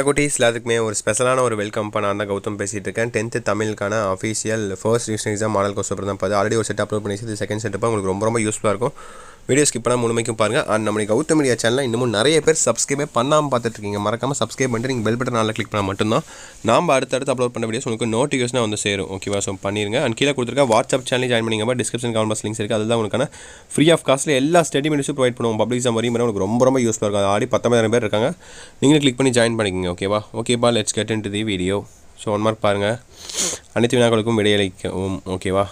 குட்டீஸ் எல்லாத்துக்குமே ஒரு ஸ்பெஷலான ஒரு வெல்கம் நான் தான் கௌதம் பேசிகிட்டு இருக்கேன். 10th தமிழுக்கான official first revision exam model course paper தான் பார்த்து ஆல்ரெடி ஒரு செட் அப்லோட் பண்ணி செகண்ட் செட்டப்பாக உங்களுக்கு ரொம்ப யூஸ்ஃபுல்லாக இருக்கும். வீடியோ ஸ்கிப் பண்ணால் முழுமைக்கும் பாருங்கள். அண்ட் நம்ம கௌதம் மீடியா சேனலில் இன்னமும் நிறைய பேர் சப்ஸ்கிரைபே பண்ணாமல் பார்த்துட்ருக்கீங்க. மறக்காமல் சப்ஸ்கிரைப் பண்ணிட்டு நீங்கள் பெல் பட்டன் நாளில் கிளிக் பண்ணால் மட்டும்தான் நாம் அடுத்தடுத்து அப்லோட் பண்ண வீடியோஸ் உங்களுக்கு நோட்டிஃபிகேஷனாக வந்து சேரும். ஓகேவா? ஸோ பண்ணிடுங்க. அண்ட் கீழே கொடுத்துருக்க வாட்ஸ்அப் சேனல் ஜாயின் பண்ணிங்க. டிஸ்கிரிப்ஷன் காமெண்ட்ஸ் லிங்க்ஸ் இருக்குது. அதுதான் உங்களுக்கான ஃப்ரீ ஆஃப் காஸ்ட்டில் எல்லா ஸ்டடி மெட்டீரியல்ஸும் ப்ரொவைட் பண்ணுவோம். பப்ளிக் எக்ஸாம் வரையும் உங்களுக்கு ரொம்ப யூஸ்ஃபுல்லாக இருக்கும். ஆல்ரெடி 19,000 பேர் இருக்காங்க. நீங்களும் கிளிக் பண்ணி ஜாயின் பண்ணிக்கோங்க. ஓகேவா? ஓகேப்பா, let's get into the video. So 1 mark பாருங்கள். அனைத்து வினாக்களுக்கும் விடையளிக்கவும். ஓகேவா?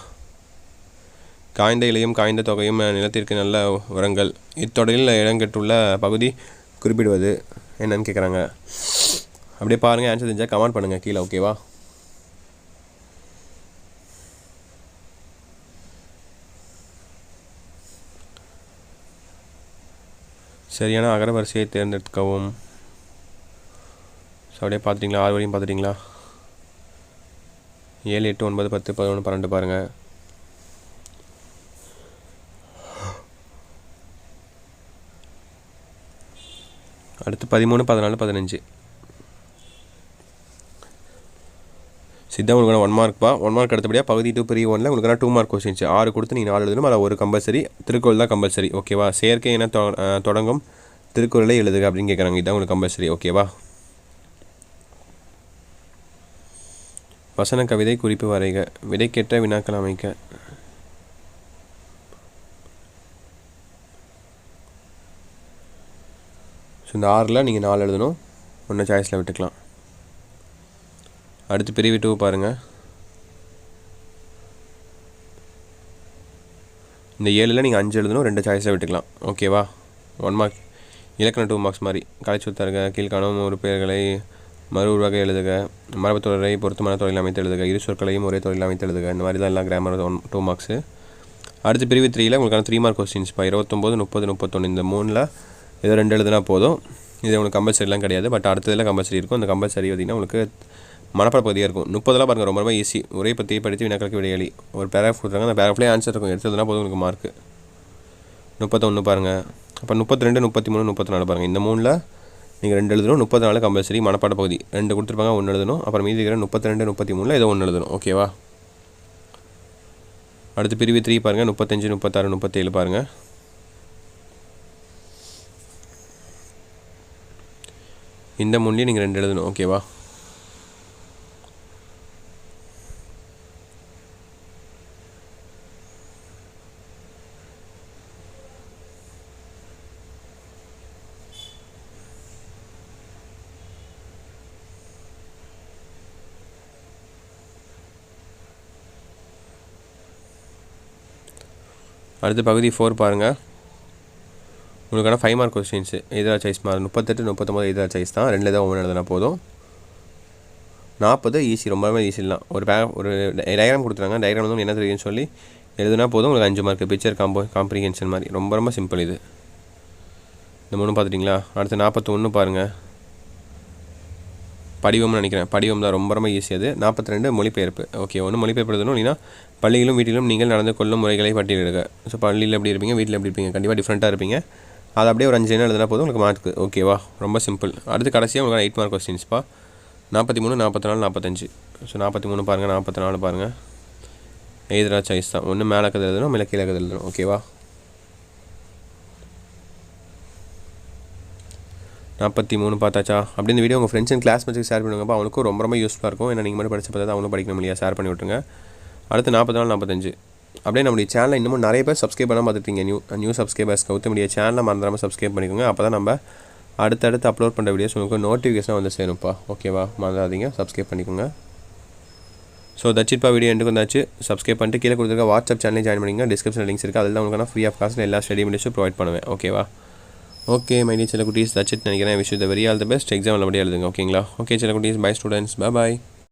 காய்ந்த இலையும் காய்ந்த தொகையும் நிலத்திற்கு நல்ல உரங்கள். இத்தொடரில் இடங்கெட்டுள்ள பகுதி குறிப்பிடுவது என்னன்னு கேட்குறாங்க. அப்படியே பாருங்கள். ஆன்சர் தெரிஞ்சால் கமெண்ட் பண்ணுங்கள் கீழே. ஓகேவா? சரியான அகரவரிசையை தேர்ந்தெடுக்கவும். ஸோ அப்படியே பார்த்துட்டிங்களா? 6 வரையும் பார்த்துட்டிங்களா? 7, 8, 9, 10, 11, 12 பாருங்கள். அடுத்து 13, 14, 15. சித்தா உங்களுக்கான 1 மார்க்பா. 1 மார்க் அடுத்தபடியாக பகுதி 2 பிரிவு 1ல் உங்களுக்கான 2 மார்க் கொஸ்டின்ஸ். 6 கொடுத்து நீங்கள் 4 எழுதணும். அதில் ஒரு கம்பல்சரி திருக்குறள் தான் கம்பல்சரி. ஓகேவா? செயற்கை என தொடங்கும் திருக்குறளை எழுதுக அப்படின்னு கேட்குறாங்க. இதுதான் உங்களுக்கு கம்பல்சரி. ஓகேவா? வசன கவிதை குறிப்பு வரைக. விடைக்கேற்ற வினாக்கள் அமைக்க. ஸோ இந்த 6ல் நீங்கள் 4 எழுதணும். 1 சாய்ஸில் விட்டுக்கலாம். அடுத்து பிரிவு 2 பாருங்கள். இந்த 7ல் நீங்கள் 5 எழுதணும். 2 சாய்ஸில் விட்டுக்கலாம். ஓகேவா? 1 மார்க். இலக்கண 2 மார்க்ஸ் மாதிரி. கலைச்சொத்தருக கீழ்காணும் ஒரு பெயர்களை மறு உருவாக எழுதுக. மரபுத்தொடரை பொருத்தமான தொழில் அமைத்து எழுதுக. இரு சொற்களையும் ஒரே தொழில் அமைத்து எழுதுக. இந்த மாதிரி தான் எல்லாம் கிராமர் 2 மார்க்ஸு. அடுத்து பிரிவு 3ல் உங்களுக்கான 3 மார்க் கொஸ்டின்ஸ். இப்போ 29, 30, 31. இந்த 3ல் ஏதோ 2 எழுதுனா போதும். இது உங்களுக்கு கம்பல்சரிலாம் கிடையாது. பட் அடுத்ததில் கம்பல்சரி இருக்கும். அந்த கம்பல்சரி பார்த்திங்கன்னா உங்களுக்கு மனப்பாட பகுதியாக இருக்கும். 30 பாருங்கள். ரொம்ப ஈஸி. உரை பற்றி படித்து வினாக்களுக்கு விடையளி. ஒரு பேராகிராஃப் கொடுத்துருக்காங்க. அந்த பேராகிராஃப்லேயே ஆன்சர் இருக்கும். எடுத்ததுனா போதும் உங்களுக்கு மார்க்கு. 31 பாருங்கள். அப்போ 32, 33, 34 பாருங்கள். இந்த 3ல் நீங்கள் 2 எழுதணும். 34 கம்பல்சரி மனப்பாட பகுதி. 2 கொடுத்துருப்பாங்க, 1 எழுதணும். அப்புறம் மீதி இருக்கிற 32, 33ல் ஏதோ 1 எழுதணும். ஓகேவா? அடுத்து பிரிவு 3 பாருங்கள். 35, 36, 37 பாருங்கள். இந்த 3லையும் நீங்கள் 2 எழுதணும். ஓகேவா? அடுத்து பகுதி 4 பாருங்கள். உங்களுக்கான 5 மார்க் கொஸ்டின்ஸு. எதிராக சாய்ஸ் மார்க். 38, 39 எதிராக சாய்ஸ் தான். 2 தான் 1 எழுதுனா போதும். 40 ஈஸி. ரொம்பவே ஈஸிலாம். ஒரு டயக்ராம் கொடுத்துருக்காங்க. டயக்ராம் வந்து என்ன தெரியும்னு சொல்லி எழுதுனா போதும். உங்களுக்கு 5 மார்க். பிக்சர் காம்ப்ரிஹென்ஷன் மாதிரி ரொம்ப சிம்பிள் இது. இந்த 3 பார்த்துட்டிங்களா? அடுத்து 41 பாருங்கள். படிவம்னு நினைக்கிறேன். படிவம் தான் ரொம்ப ஈஸி. அது 42 மொழிபெயர்ப்பு. ஓகே, ஒன்று மொழிபெயர்ப்பு எழுதணும். இல்லைனா பள்ளியிலும் வீட்டிலும் நீங்கள் நடந்து கொள்ளும் முறைகளை பட்டியலிடுக. ஸோ பள்ளியில் எப்படி இருப்பீங்க, வீட்டில் எப்படி இருப்பீங்க, கண்டிப்பாக டிஃப்ரெண்ட்டாக இருப்பீங்க. அது அப்படியே ஒரு 5 எழுதினா போதும் உங்களுக்கு மார்க். ஓகேவா? ரொம்ப சிம்பிள். அடுத்து கடைசியாக உங்களுக்கு 8 மார்க் கொஸ்டின்ஸ்ப்பா. 43, 44, 45. ஸோ 43 பாருங்கள், 44 பாருங்கள். எதிராக சாய்ஸ் தான். ஒன்று மேலே கதை எழுதணும், இல்லை கீழே கதை எழுதணும். ஓகேவா? 43 பார்த்தாச்சா? அப்படி இந்த வீடியோ உங்கள் ஃப்ரெண்ட்ஸ் அண்ட் கிளாஸ்மேட்ஸ்க்கு ஷேர் பண்ணுங்கப்பா. அவனுக்கும் ரொம்ப யூஸ்ஃபுல்லாக இருக்கும். ஏன்னா நீங்கள் மட்டும் படித்த பார்த்தா அவங்களும் படிக்கணும் இல்லையா? ஷேர் பண்ணி விட்டுருங்க. அடுத்து 44, 45. அப்படியே நம்முடைய சேனலில் இன்னமும் நிறைய பேர் சப்ஸ்கிரைப் பண்ணால் பார்த்துருக்கீங்க. நியூ சப்ஸ்கிரைபர்ஸ் கௌதம் மீடியா சேனலில் மறந்துடாமல் சப்ஸ்கிரைப் பண்ணிக்கோங்க. அப்போ தான் நம்ம அடுத்தடுத்து அப்லோட் பண்ணுற வீடியோஸ் உங்களுக்கு நோட்டிஃபிகேஷனாக வந்து சேரும்ப்பா. ஓகேவா? மறந்துடாதீங்க, சப்ஸ்கிரைப் பண்ணிக்கோங்க. ஸோ தட்சிட்பா வீடியோ எண்டுக்கு வந்தாச்சு. சப்ஸ்கிரைப் பண்ணிட்டு கீழே கொடுத்துருக்க வாட்ஸ்அப் சேனலில் ஜாயின் பண்ணிங்க. டிஸ்கிரிப்ஷன் லிங்க்ஸ் இருக்குது. அதில் தான் உங்களுக்கான ஃப்ரீ ஆஃப் காஸ்ட்டில் எல்லா ஸ்டடி மெட்டீரியல்ஸும் ப்ரொவைட் பண்ணுவேன். ஓகேவா? ஓகே மை டியர் செல்ல குட்டீஸ், தட்ஸ் இட் நினைக்கிறேன். Wish you the very all the best. Exam நல்லபடியாக எழுதுங்க. ஓகேங்களா? ஓகே செல்ல குட்டீஸ், பை ஸ்டூடெண்ட்ஸ், பை.